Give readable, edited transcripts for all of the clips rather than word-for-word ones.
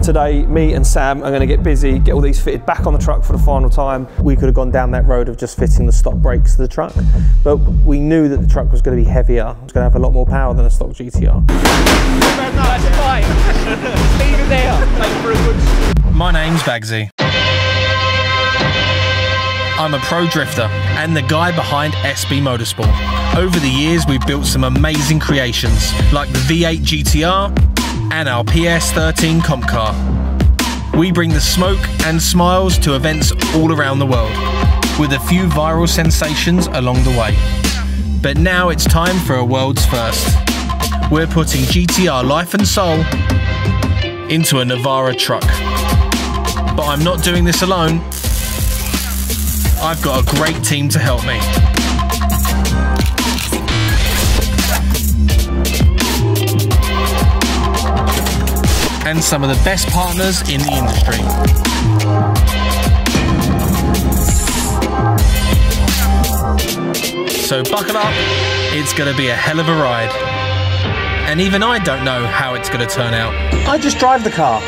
Today, me and Sam are going to get busy, get all these fitted back on the truck for the final time. We could have gone down that road of just fitting the stock brakes to the truck, but we knew that the truck was going to be heavier. It was going to have a lot more power than a stock GT-R. That's fine. Leave it there. My name's Baggsy. I'm a pro drifter and the guy behind SB Motorsport. Over the years, we've built some amazing creations like the V8 GT-R and our PS13 comp car. We bring the smoke and smiles to events all around the world, with a few viral sensations along the way. But now it's time for a world's first. We're putting GT-R life and soul into a Navara truck. But I'm not doing this alone. I've got a great team to help me. And some of the best partners in the industry. So buckle up, it's gonna be a hell of a ride. And even I don't know how it's gonna turn out. I just drive the car.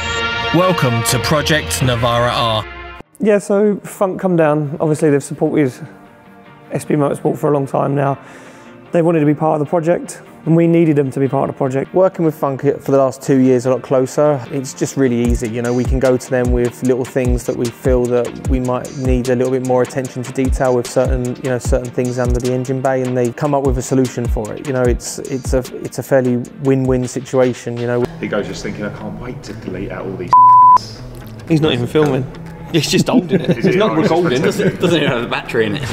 Welcome to Project Navara-R. Yeah, so Funk come down. Obviously they've supported SB Motorsport for a long time now. They wanted to be part of the project and we needed them to be part of the project. Working with Funk for the last 2 years a lot closer, it's just really easy. You know, we can go to them with little things that we feel that we might need a little bit more attention to detail with certain things under the engine bay, and they come up with a solution for it. You know, it's a fairly win-win situation, you know. Higgo's just thinking, I can't wait to delete out all these. He's not even filming. He's just holding it. He's not recording. Doesn't even have a battery in it.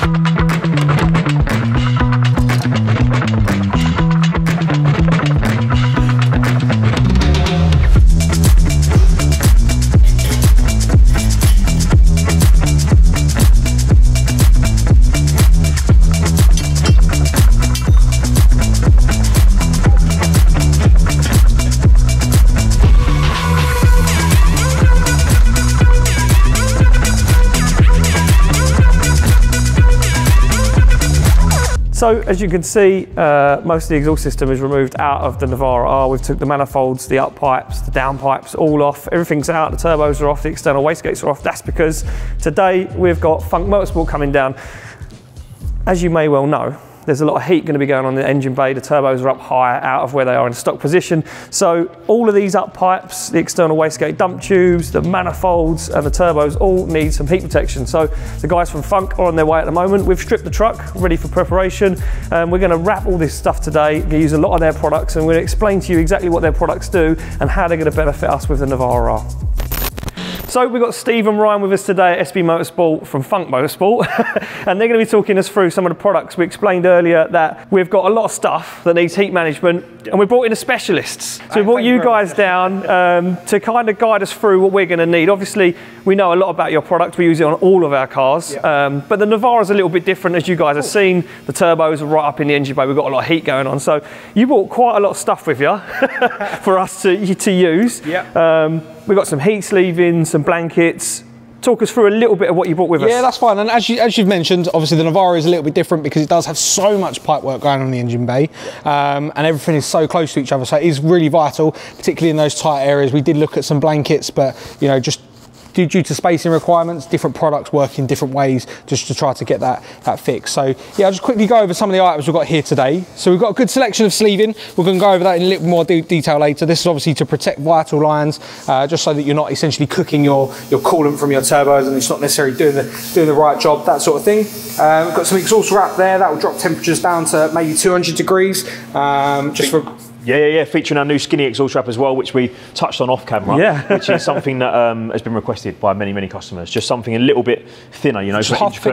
So as you can see, most of the exhaust system is removed out of the Navara-R. We've took the manifolds, the up pipes, the down pipes, all off. Everything's out, the turbos are off, the external wastegates are off. That's because today we've got Funk Motorsport coming down. As you may well know, there's a lot of heat going to be going on in the engine bay. The turbos are up higher, out of where they are in stock position. So all of these up pipes, the external wastegate dump tubes, the manifolds and the turbos all need some heat protection. So the guys from Funk are on their way at the moment. We've stripped the truck, ready for preparation. We're going to wrap all this stuff today. We're going to use a lot of their products and we're going to explain to you exactly what their products do and how they're going to benefit us with the Navara-R. So we've got Steve and Ryan with us today at SB Motorsport from Funk Motorsport and they're going to be talking us through some of the products. We explained earlier that we've got a lot of stuff that needs heat management and we brought in the specialists. So we brought you guys down to kind of guide us through what we're going to need. Obviously we know a lot about your product, we use it on all of our cars, but the Navara is a little bit different, as you guys have seen. The turbos are right up in the engine bay, we've got a lot of heat going on. So you brought quite a lot of stuff with you for us to use. We've got some heat sleeving, some blankets. Talk us through a little bit of what you brought with us. Yeah, that's fine. And as you've mentioned, obviously the Navara is a little bit different because it does have so much pipe work going on in the engine bay, and everything is so close to each other. So it is really vital, particularly in those tight areas. We did look at some blankets, but you know, just due to spacing requirements, different products work in different ways just to try to get that fixed. So yeah, I'll just quickly go over some of the items we've got here today. So we've got a good selection of sleeving. We're going to go over that in a little more detail later. This is obviously to protect vital lines, just so that you're not essentially cooking your coolant from your turbos and it's not necessarily doing the right job, that sort of thing. We've got some exhaust wrap there that will drop temperatures down to maybe 200 degrees, just for... Yeah, featuring our new skinny exhaust wrap as well, which we touched on off camera, which is something that has been requested by many customers. Just something a little bit thinner, you know, for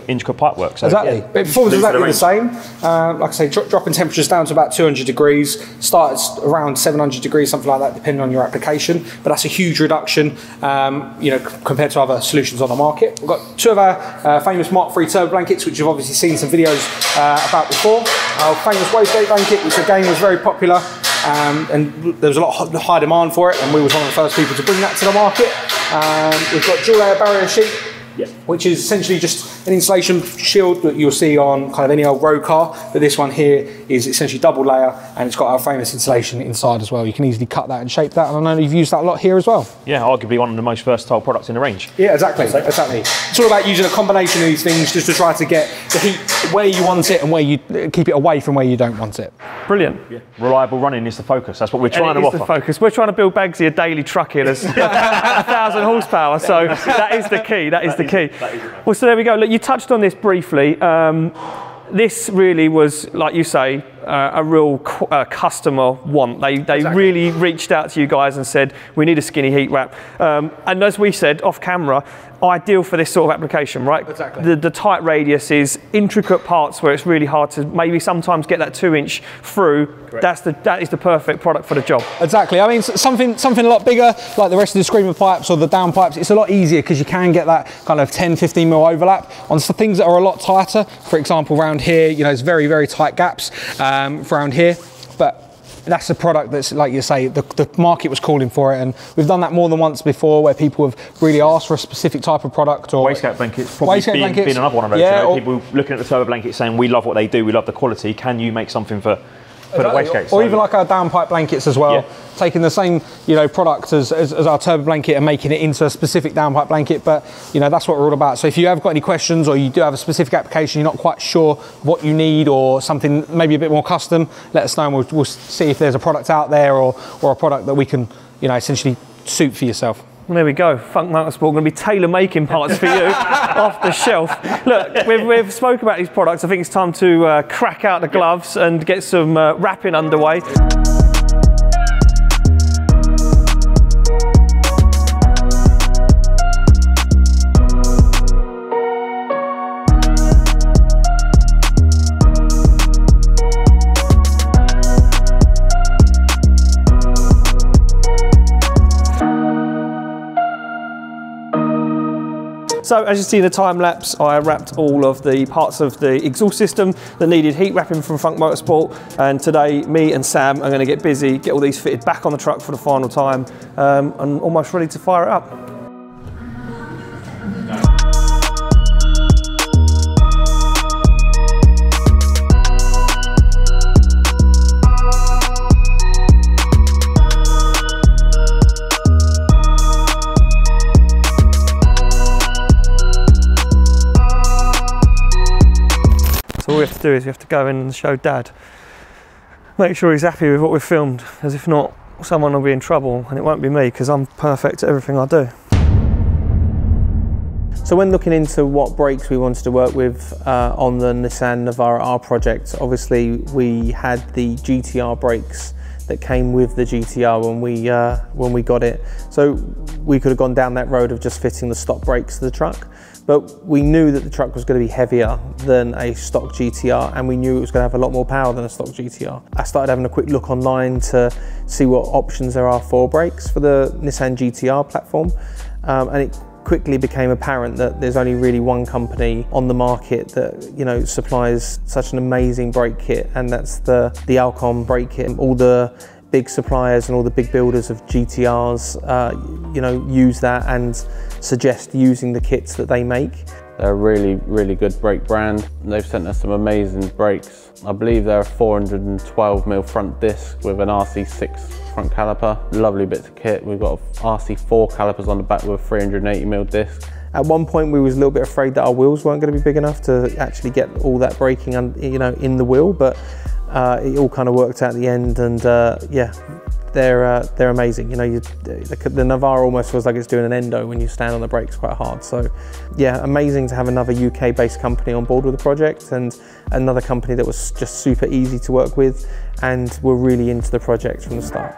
intricate pipe work. So, exactly. But performance is exactly the same. Like I say, dropping temperatures down to about 200 degrees, starts around 700 degrees, something like that, depending on your application. But that's a huge reduction, you know, compared to other solutions on the market. We've got two of our famous Mark III turbo blankets, which you've obviously seen some videos about before. Our famous wastegate blanket, which again was very popular, and there was a lot of high demand for it, and we was one of the first people to bring that to the market. We've got dual layer barrier sheet. which is essentially just an insulation shield that you'll see on kind of any old road car, but this one here is essentially double layer, and it's got our famous insulation inside as well. You can easily cut that and shape that, and I know you've used that a lot here as well. Yeah, arguably one of the most versatile products in the range. Yeah, exactly. It's all about using a combination of these things just to try to get the heat where you want it and where you keep it away from where you don't want it. Brilliant. Yeah. Reliable running is the focus. That's what we're trying to offer. The focus. We're trying to build Baggsy a daily truck here that's 1,000 horsepower, so that is the key. That is the key. Well, so there we go. Look, you touched on this briefly. This really was, like you say, a real customer want. They really reached out to you guys and said, we need a skinny heat wrap. And as we said off camera, ideal for this sort of application, right? Exactly. The tight radius is intricate parts where it's really hard to maybe sometimes get that 2-inch through. Correct. That is the perfect product for the job. Exactly. I mean, something a lot bigger, like the rest of the screamer pipes or the down pipes, it's a lot easier because you can get that kind of 10-15 mil overlap. On some things that are a lot tighter, for example, around here, you know, there's very, very tight gaps around here, but that's a product that's, like you say, the market was calling for it, and we've done that more than once before where people have really asked for a specific type of product. Or wastegate blankets, probably being another one of those. Yeah, you know, people looking at the turbo blankets saying, we love what they do, we love the quality, can you make something for the wastegate? Or even like our downpipe blankets as well. Yeah. Taking the same, you know, product as our turbo blanket and making it into a specific downpipe blanket, but you know, that's what we're all about. So if you have got any questions or you do have a specific application, you're not quite sure what you need or something maybe a bit more custom, let us know and we'll see if there's a product out there or a product that we can, you know, essentially suit for yourself. Well, there we go. Funk Motorsport going to be tailor-making parts for you off the shelf. Look, we've spoken about these products. I think it's time to crack out the gloves and get some wrapping underway. So as you see in the time lapse, I wrapped all of the parts of the exhaust system that needed heat wrapping from Funk Motorsport, and today me and Sam are going to get busy, get all these fitted back on the truck for the final time, and almost ready to fire it up. All we have to do is we have to go in and show Dad. Make sure he's happy with what we've filmed, as if not, someone will be in trouble, and it won't be me because I'm perfect at everything I do. So when looking into what brakes we wanted to work with on the Nissan Navara-R project, obviously we had the GT-R brakes that came with the GT-R when we got it. So we could have gone down that road of just fitting the stock brakes to the truck. But we knew that the truck was going to be heavier than a stock GT-R, and we knew it was going to have a lot more power than a stock GT-R. I started having a quick look online to see what options there are for brakes for the Nissan GT-R platform, and it quickly became apparent that there's only really one company on the market that, you know, supplies such an amazing brake kit, and that's the Alcon brake kit. All the big suppliers and all the big builders of GT-Rs, you know, use that and suggest using the kits that they make. They're a really, really good brake brand. They've sent us some amazing brakes. I believe they're a 412mm front disc with an RC6 front caliper. Lovely bits of kit. We've got RC4 calipers on the back with a 380mm disc. At one point we was a little bit afraid that our wheels weren't going to be big enough to actually get all that braking, you know, in the wheel, but it all kind of worked out at the end, and yeah, they're amazing. You know, the Navara almost feels like it's doing an endo when you stand on the brakes quite hard. So yeah, amazing to have another UK-based company on board with the project, and another company that was just super easy to work with, and we're really into the project from the start.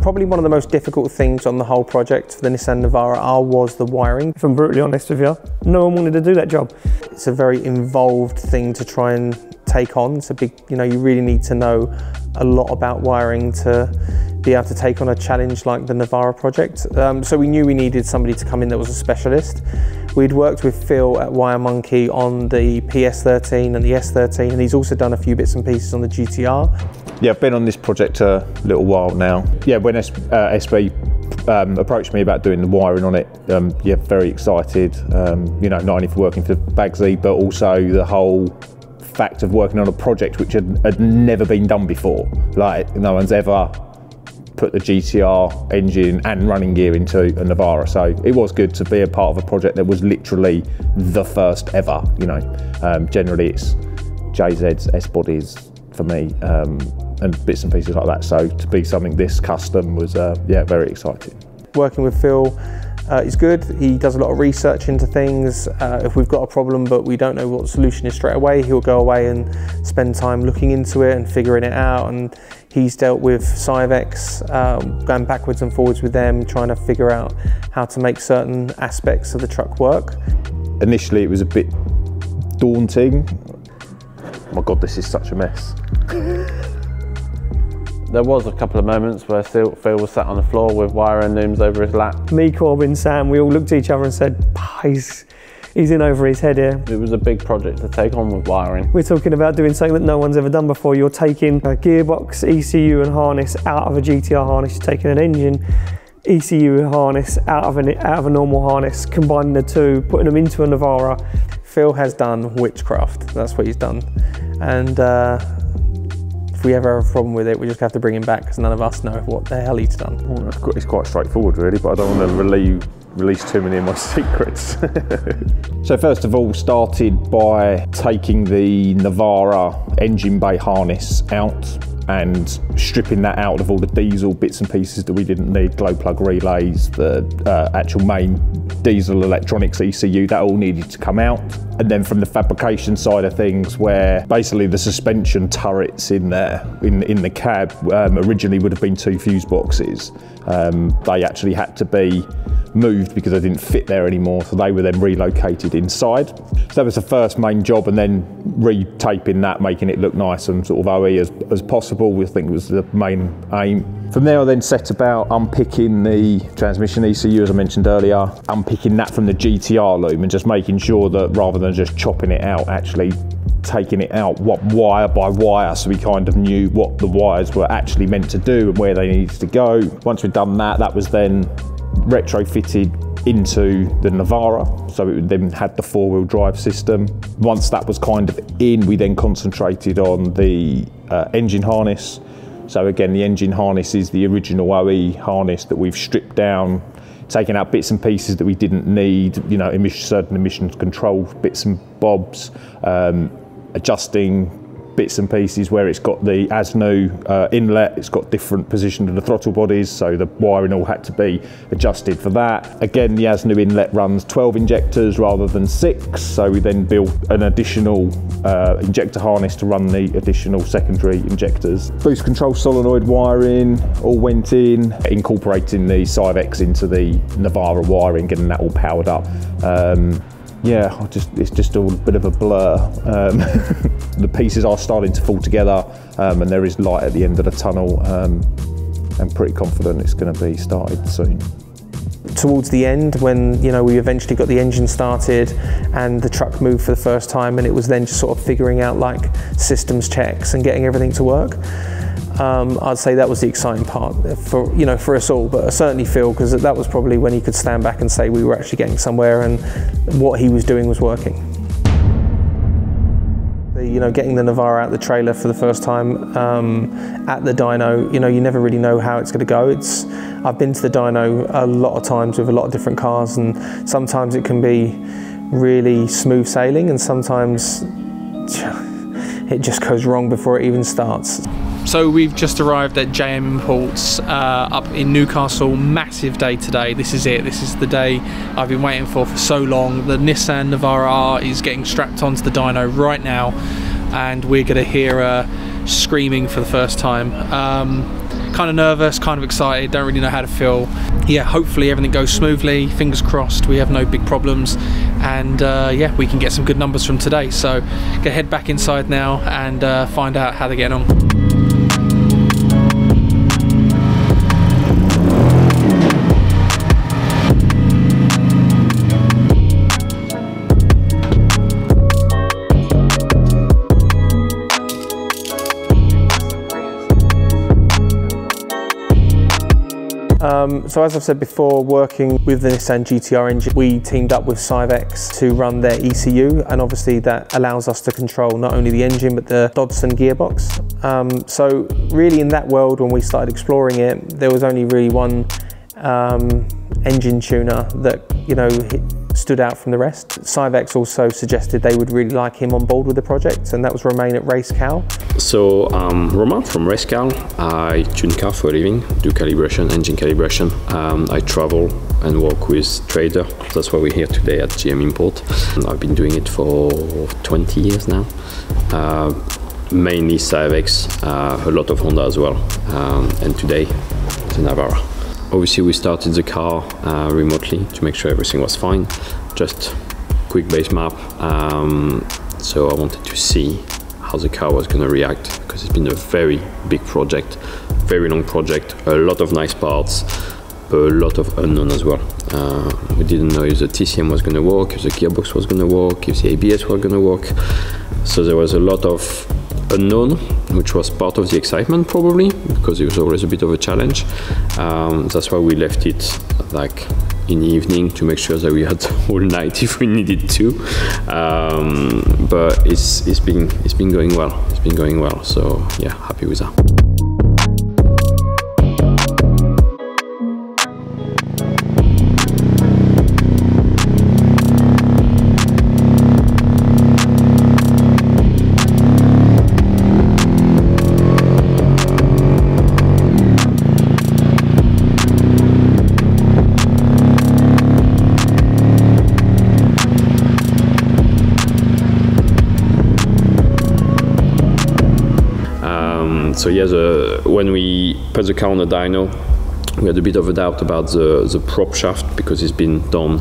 Probably one of the most difficult things on the whole project for the Nissan Navara-R was the wiring. If I'm brutally honest with you, no one wanted to do that job. It's a very involved thing to try and take on. It's a big, you know, you really need to know a lot about wiring to be able to take on a challenge like the Navara project. So we knew we needed somebody to come in that was a specialist. We'd worked with Phil at Wire Monkey on the PS13 and the S13, and he's also done a few bits and pieces on the GT-R. Yeah, I've been on this project a little while now. Yeah, when SB approached me about doing the wiring on it, yeah, very excited. You know, not only for working for Baggsy, but also the whole fact of working on a project which had never been done before. Like, no one's ever put the GT-R engine and running gear into a Navara, so it was good to be a part of a project that was literally the first ever. You know, generally it's JZs, S-bodies for me, and bits and pieces like that, so to be something this custom was yeah, very exciting. Working with Phil is good. He does a lot of research into things. If we've got a problem but we don't know what the solution is straight away, he'll go away and spend time looking into it and figuring it out. And he's dealt with Civex, going backwards and forwards with them, trying to figure out how to make certain aspects of the truck work. Initially it was a bit daunting. Oh my God, this is such a mess. There was a couple of moments where Phil was sat on the floor with wiring looms over his lap. Me, Corbin, Sam, we all looked at each other and said, he's in over his head here. It was a big project to take on with wiring. We're talking about doing something that no one's ever done before. You're taking a gearbox, ECU and harness out of a GT-R harness. You're taking an engine, ECU harness out of a normal harness, combining the two, putting them into a Navara. Phil has done witchcraft, that's what he's done. And if we ever have a problem with it, we just have to bring him back because none of us know what the hell he's done. Well, it's quite straightforward really, but I don't want to release too many of my secrets. So first of all, started by taking the Navara engine bay harness out and stripping that out of all the diesel bits and pieces that we didn't need, glow plug relays, the actual main diesel electronics ECU, that all needed to come out. And then from the fabrication side of things, where basically the suspension turrets in there, in the cab, originally would have been 2 fuse boxes. They actually had to be moved because they didn't fit there anymore, so they were then relocated inside. So that was the first main job, and then retaping that, making it look nice and sort of OE as possible, we think was the main aim. From there I then set about unpicking the transmission ECU, as I mentioned earlier, unpicking that from the GT-R loom and just making sure that rather than just chopping it out, actually taking it out wire by wire, so we kind of knew what the wires were actually meant to do and where they needed to go. Once we'd done that, that was then retrofitted into the Navara, so it then had the 4-wheel drive system. Once that was kind of in, we then concentrated on the engine harness. So again, the engine harness is the original OE harness that we've stripped down, taking out bits and pieces that we didn't need, you know, certain emissions control bits and bobs, adjusting bits and pieces where it's got the ASNU inlet, it's got different position to the throttle bodies, so the wiring all had to be adjusted for that. Again, the ASNU inlet runs 12 injectors rather than 6, so we then built an additional injector harness to run the additional secondary injectors. Boost control solenoid wiring all went in, incorporating the Civex into the Navara wiring, getting that all powered up. Yeah, it's just all a bit of a blur. The pieces are starting to fall together, and there is light at the end of the tunnel. I'm pretty confident it's going to be started soon. Towards the end, when we eventually got the engine started and the truck moved for the first time, and it was then just sort of figuring out like systems checks and getting everything to work. I'd say that was the exciting part for us all, but certainly Phil, because that was probably when he could stand back and say we were actually getting somewhere and what he was doing was working. Getting the Navara out the trailer for the first time at the dyno, you never really know how it's going to go. I've been to the dyno a lot of times with a lot of different cars, and sometimes it can be really smooth sailing and sometimes it just goes wrong before it even starts. So we've just arrived at JM Imports up in Newcastle. Massive day today. This is it. This is the day I've been waiting for so long. The Nissan Navara-R is getting strapped onto the dyno right now, and we're going to hear her screaming for the first time. Kind of nervous, kind of excited, don't really know how to feel. Yeah, hopefully everything goes smoothly, fingers crossed, we have no big problems, and yeah, we can get some good numbers from today. So gonna head back inside now and find out how they're getting on. So as I've said before, working with the Nissan GT-R engine, we teamed up with Southend to run their ECU, and obviously that allows us to control not only the engine but the Dodson gearbox. So really in that world, when we started exploring it, there was only really one engine tuner that, you know, stood out from the rest. Southend also suggested they would really like him on board with the project, and that was Romain at Race Cal. So Romain from Race Cal. I tune car for a living, do calibration, engine calibration. I travel and work with trader. That's why we're here today at GM Import. I've been doing it for 20 years now. Mainly Southend, a lot of Honda as well, and today the Navara. Obviously we started the car remotely to make sure everything was fine. Just quick base map. So I wanted to see how the car was going to react, because it's been a very big project, very long project, a lot of nice parts, a lot of unknown as well. We didn't know if the TCM was going to work, if the gearbox was going to work, if the ABS was going to work. So there was a lot of unknown, which was part of the excitement probably, because it was always a bit of a challenge. That's why we left it like in the evening to make sure that we had all night if we needed to. But it's been going well. It's been going well. So yeah, happy with that. So yeah, when we put the car on the dyno, we had a bit of a doubt about the prop shaft, because it's been done,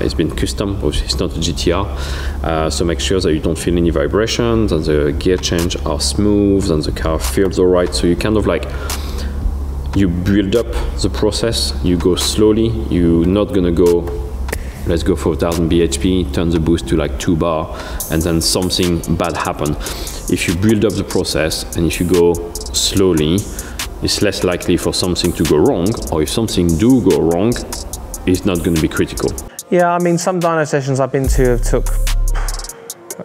it's been custom, obviously it's not a GT-R. So make sure that you don't feel any vibrations, and the gear change are smooth, and the car feels all right. So you kind of like, you build up the process, you go slowly, you're not gonna go, let's go for 1000 bhp, turn the boost to like 2 bar, and then something bad happen. If you build up the process and if you go slowly, it's less likely for something to go wrong, or if something do go wrong, it's not going to be critical. Yeah, I mean, some dyno sessions I've been to have took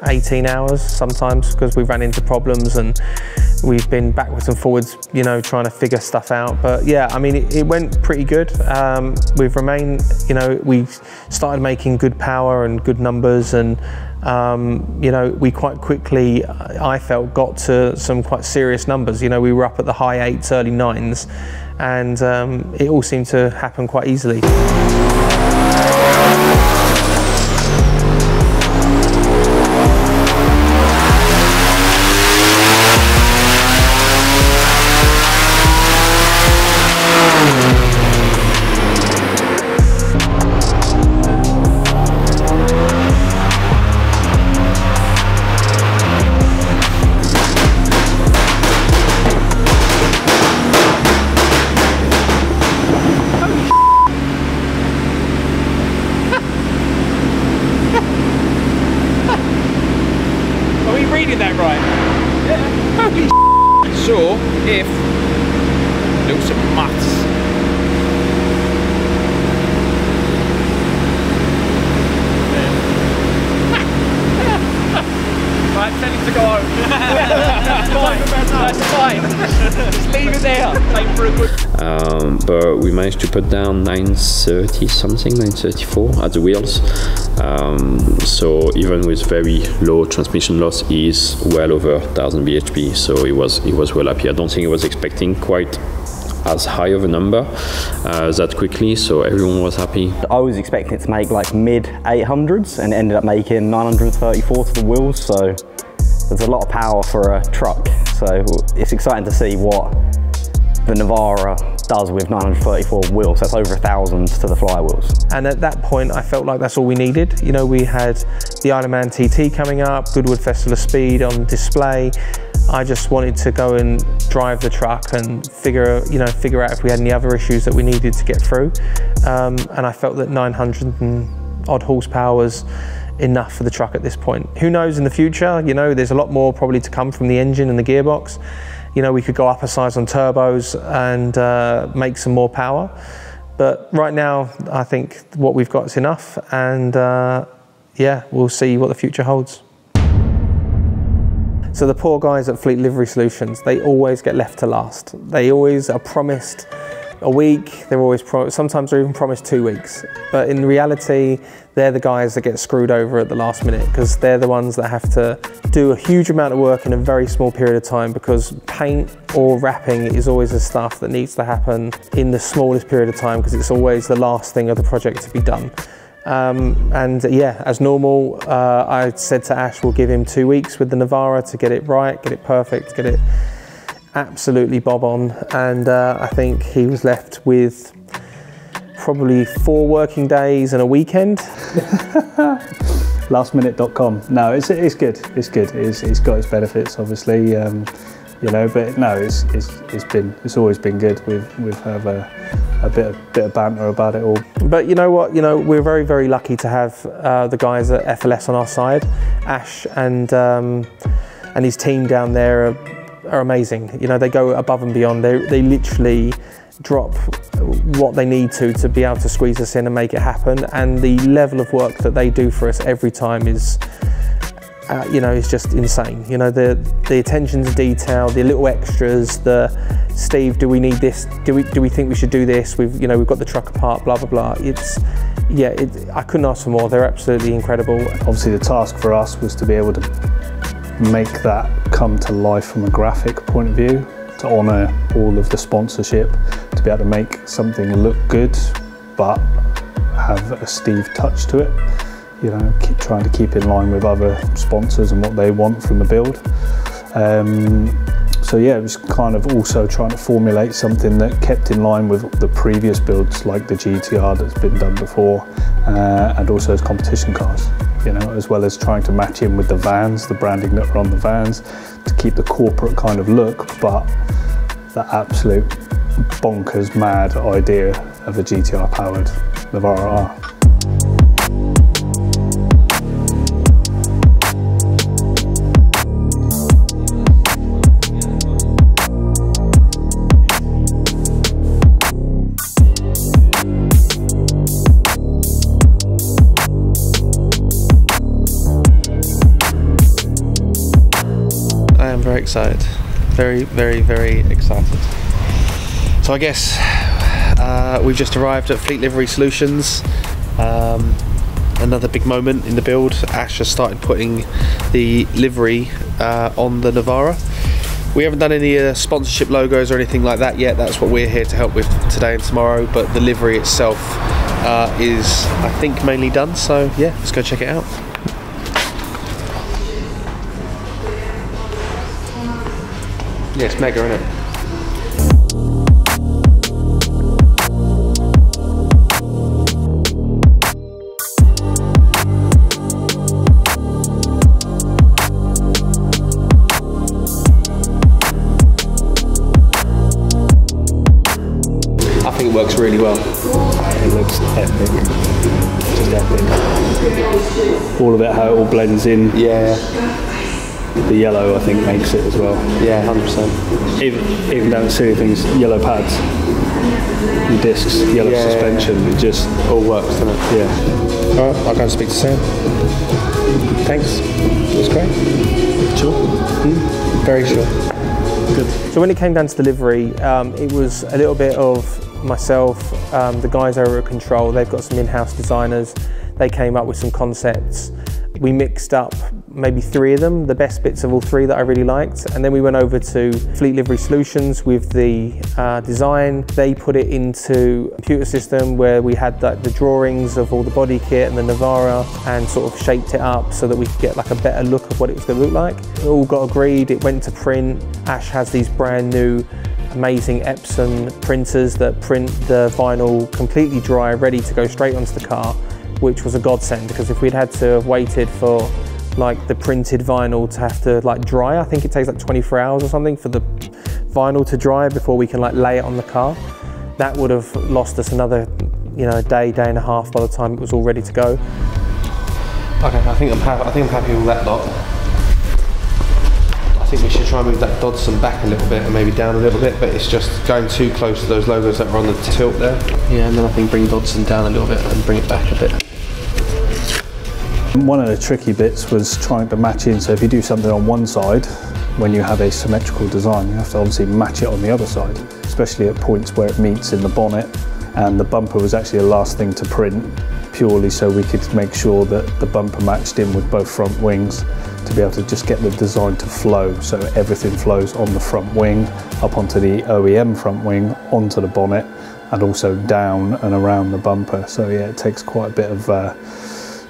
18 hours sometimes, because we've ran into problems and we've been backwards and forwards, you know, trying to figure stuff out. But yeah, I mean, it went pretty good. With Romain, you know, we started making good power and good numbers, and you know, we quite quickly, I felt, got to some quite serious numbers. You know, we were up at the high 8s, early 9s, and it all seemed to happen quite easily. That right? Yeah. Holy so if do some maths. Right, tell him to go home. That's fine. Just leave it there. Take for a good. But we managed to put down 930 something, 934 at the wheels. So even with very low transmission loss, he's well over 1000 bhp. So he was well happy. I don't think he was expecting quite as high of a number that quickly, so everyone was happy. I was expecting it to make like mid 800s and it ended up making 934 to the wheels, so there's a lot of power for a truck. So it's exciting to see what the Navara does with 934 wheels. That's over 1,000 to the flywheels. And at that point, I felt like that's all we needed. You know, we had the Isle of Man TT coming up, Goodwood Festival of Speed on display. I just wanted to go and drive the truck and figure out if we had any other issues that we needed to get through. And I felt that 900 and odd horsepower was enough for the truck at this point. Who knows in the future? You know, there's a lot more probably to come from the engine and the gearbox. You know, we could go up a size on turbos and make some more power. But right now, I think what we've got is enough. And yeah, we'll see what the future holds. So the poor guys at Fleet Livery Solutions, they always get left to last. They always are promised a week, they're always sometimes they're even promised 2 weeks. But in reality, they're the guys that get screwed over at the last minute because they're the ones that have to do a huge amount of work in a very small period of time, because paint or wrapping is always the stuff that needs to happen in the smallest period of time because it's always the last thing of the project to be done. And yeah, as normal, I said to Ash, we'll give him 2 weeks with the Navara to get it right, get it perfect, get it absolutely bob on. And I think he was left with probably 4 working days and a weekend. Lastminute.com. No, it's good. It's good. It's got its benefits, obviously. You know, but no, it's always been good. We've have a bit of banter about it all. But you know what? You know, we're very, very lucky to have the guys at FLS on our side. Ash and his team down there are amazing. You know, they go above and beyond. They literally drop what they need to be able to squeeze us in and make it happen. And the level of work that they do for us every time is, you know, it's just insane. You know, the attention to detail, the little extras, the Steve, do we need this? Do we think we should do this? We've got the truck apart, blah blah blah. It's, yeah, I couldn't ask for more. They're absolutely incredible. Obviously, the task for us was to be able to make that come to life from a graphic point of view, to honour all of the sponsorship, to be able to make something look good, but have a Steve touch to it. You know, trying to keep in line with other sponsors and what they want from the build. So yeah, it was kind of also trying to formulate something that kept in line with the previous builds, like the GT-R that's been done before, and also as competition cars, you know, as well as trying to match in with the vans, the branding that are on the vans, to keep the corporate kind of look, but the absolute bonkers mad idea of a GT-R powered Navara-R. Very excited, very, very, very excited. So I guess we've just arrived at Fleet Livery Solutions. Another big moment in the build. Ash has started putting the livery on the Navara. We haven't done any sponsorship logos or anything like that yet. That's what we're here to help with today and tomorrow, but the livery itself is, I think, mainly done. So yeah, let's go check it out. Yeah, it's mega, isn't it? I think it works really well. It looks epic. Just epic. All of it, how it all blends in. Yeah. The yellow, I think, makes it as well. Yeah, 100%. Even down to silly things, yellow pads, the discs, yellow suspension, it just all works, doesn't it? Yeah. All right, I'll go and speak to Sam. Thanks. It was great. Sure. Very sure. Good. So when it came down to delivery, it was a little bit of myself, the guys over at Control. They've got some in-house designers. They came up with some concepts. We mixed up maybe 3 of them, the best bits of all 3 that I really liked, and then we went over to Fleet Livery Solutions with the design. They put it into a computer system where we had the drawings of all the body kit and the Navara, and sort of shaped it up so that we could get like a better look of what it was going to look like. It all got agreed, it went to print. Ash has these brand new amazing Epson printers that print the vinyl completely dry, ready to go straight onto the car, which was a godsend, because if we'd had to have waited for like the printed vinyl to have to like dry, I think it takes like 24 hours or something for the vinyl to dry before we can like lay it on the car. That would have lost us another, you know, day and a half by the time it was all ready to go. Okay, I think I'm happy with that lot. I think we should try and move that Dodson back a little bit and maybe down a little bit, but it's just going too close to those logos that are on the tilt there. Yeah, and then I think bring Dodson down a little bit and bring it back a bit. One of the tricky bits was trying to match in, so if you do something on one side, when you have a symmetrical design, you have to obviously match it on the other side, especially at points where it meets in the bonnet, and the bumper was actually the last thing to print, purely so we could make sure that the bumper matched in with both front wings to be able to just get the design to flow, so everything flows on the front wing, up onto the OEM front wing, onto the bonnet, and also down and around the bumper. So yeah, it takes quite a bit of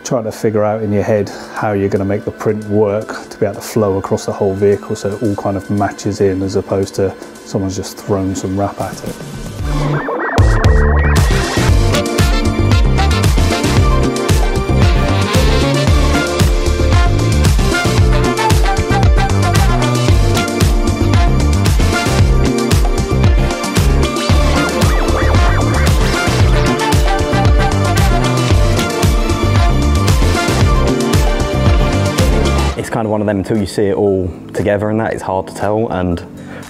trying to figure out in your head how you're going to make the print work to be able to flow across the whole vehicle so it all kind of matches in, as opposed to someone's just thrown some wrap at it. Kind of one of them until you see it all together, and that it's hard to tell. And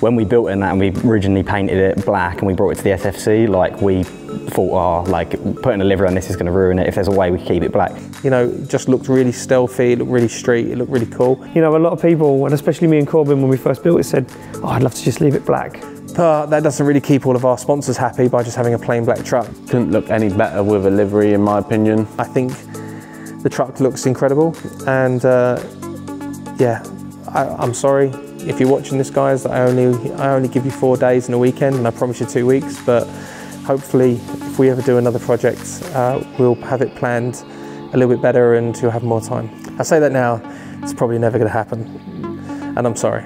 when we built in that and we originally painted it black and we brought it to the SFC, like we thought, oh, like putting a livery on this is going to ruin it. If there's a way we can keep it black. You know, it just looked really stealthy, it looked really street, it looked really cool. You know, a lot of people, and especially me and Corbin when we first built it, said, oh, I'd love to just leave it black. But that doesn't really keep all of our sponsors happy by just having a plain black truck. Couldn't look any better with a livery, in my opinion. I think the truck looks incredible, and yeah, I'm sorry if you're watching this, guys, that I only give you 4 days and a weekend, and I promise you 2 weeks, but hopefully if we ever do another project, we'll have it planned a little bit better and you'll have more time. I say that now, it's probably never going to happen, and I'm sorry.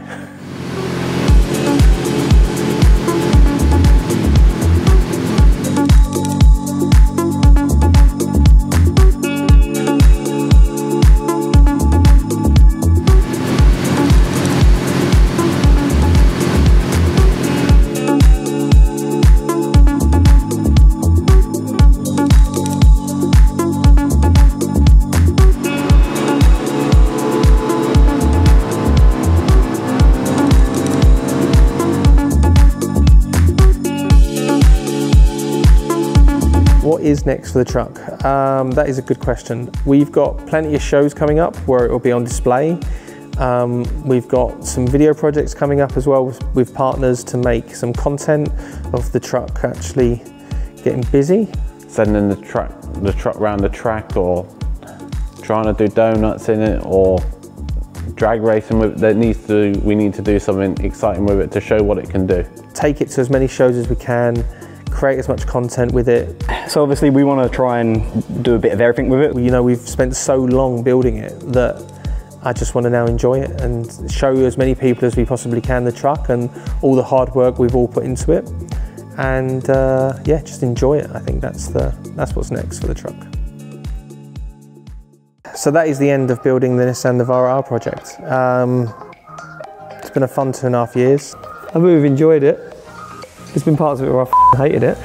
What is next for the truck? That is a good question. We've got plenty of shows coming up where it will be on display. We've got some video projects coming up as well with partners to make some content of the truck actually getting busy. Sending the truck around the track, or trying to do donuts in it, or drag racing with it. We need to do something exciting with it to show what it can do. Take it to as many shows as we can, create as much content with it. So obviously we want to try and do a bit of everything with it. You know, we've spent so long building it that I just want to now enjoy it and show as many people as we possibly can the truck and all the hard work we've all put into it. And yeah, just enjoy it. I think that's what's next for the truck. So that is the end of building the Nissan Navara-R project. It's been a fun 2.5 years. I hope you've enjoyed it. There's been parts of it where I hated it.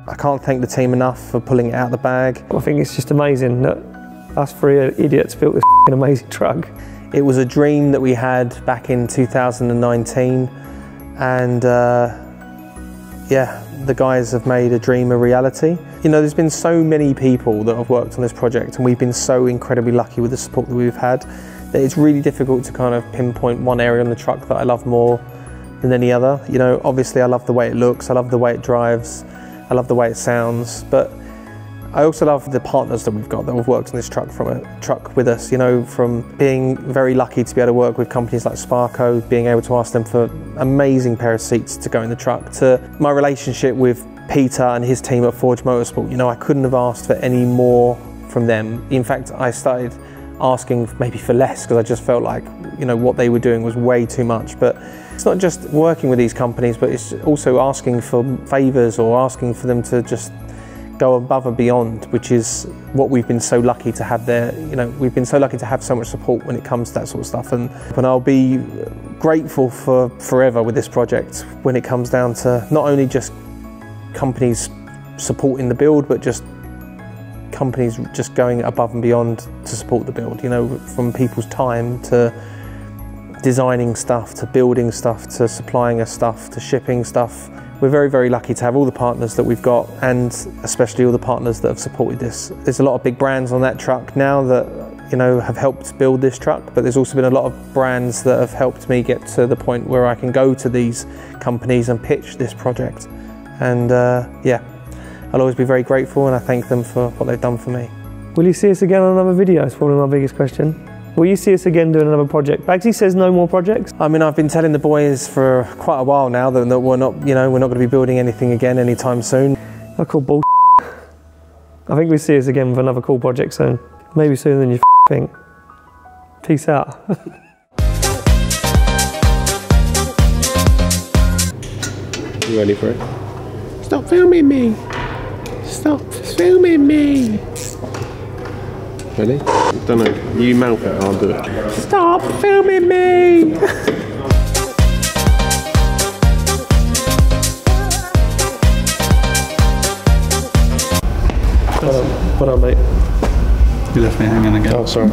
I can't thank the team enough for pulling it out of the bag. I think it's just amazing that us three idiots built this amazing truck. It was a dream that we had back in 2019, and yeah, the guys have made a dream a reality. You know, there's been so many people that have worked on this project, and we've been so incredibly lucky with the support that we've had, that it's really difficult to kind of pinpoint one area on the truck that I love more than any other. You know, obviously I love the way it looks, I love the way it drives, I love the way it sounds, but I also love the partners that we've got that have worked on this truck with us, you know, from being very lucky to be able to work with companies like Sparco, being able to ask them for amazing pair of seats to go in the truck, to my relationship with Peter and his team at Forge Motorsport. You know, I couldn't have asked for any more from them. In fact, I started asking maybe for less, because I just felt like, you know, what they were doing was way too much. But it's not just working with these companies, but it's also asking for favours or asking for them to just go above and beyond, which is what we've been so lucky to have there. You know, we've been so lucky to have so much support when it comes to that sort of stuff, and I'll be grateful for forever with this project when it comes down to not only just companies supporting the build, but just companies just going above and beyond to support the build, you know, from people's time to designing stuff, to building stuff, to supplying us stuff, to shipping stuff. We're very, very lucky to have all the partners that we've got, and especially all the partners that have supported this. There's a lot of big brands on that truck now that, you know, have helped build this truck, but there's also been a lot of brands that have helped me get to the point where I can go to these companies and pitch this project. And yeah, I'll always be very grateful, and I thank them for what they've done for me. Will you see us again on another video? It's probably my biggest question. Will you see us again doing another project? Baggsy says no more projects. I mean, I've been telling the boys for quite a while now that we're not, you know, we're not going to be building anything again anytime soon. I call bull. I think we'll see us again with another cool project soon. Maybe sooner than you think. Peace out. You ready for it? Stop filming me! Stop filming me! Ready? Don't know. You mouth it, I'll do it. Stop filming me! Well done, mate. You left me hanging again. Oh, sorry.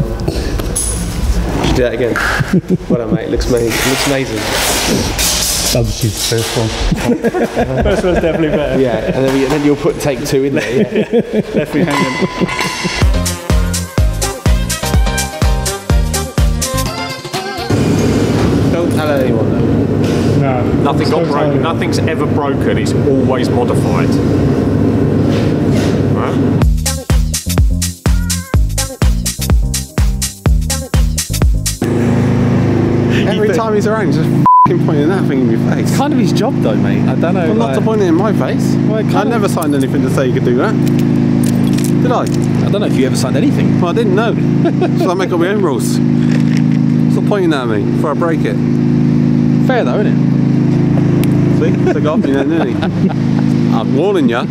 Should do that again. Well done, mate. Looks amazing. Looks amazing. That was the first one. First one's definitely better. Yeah, and then you'll put take two in there. Yeah. Left me hanging. Don't tell anyone though. No. Nothing got broken. Nothing's ever broken. It's always modified. Right? Every time he's around, he's just pointing that thing in your face. It's kind of his job though, mate. I don't know. Well, not to point it in my face. Well, I never signed anything to say you could do that. Did I? I don't know if you ever signed anything. Well, I didn't know. So I make up my own rules. Stop pointing at me before I break it. Fair though, isn't it? See? Took off me then, didn't he? I'm warning you.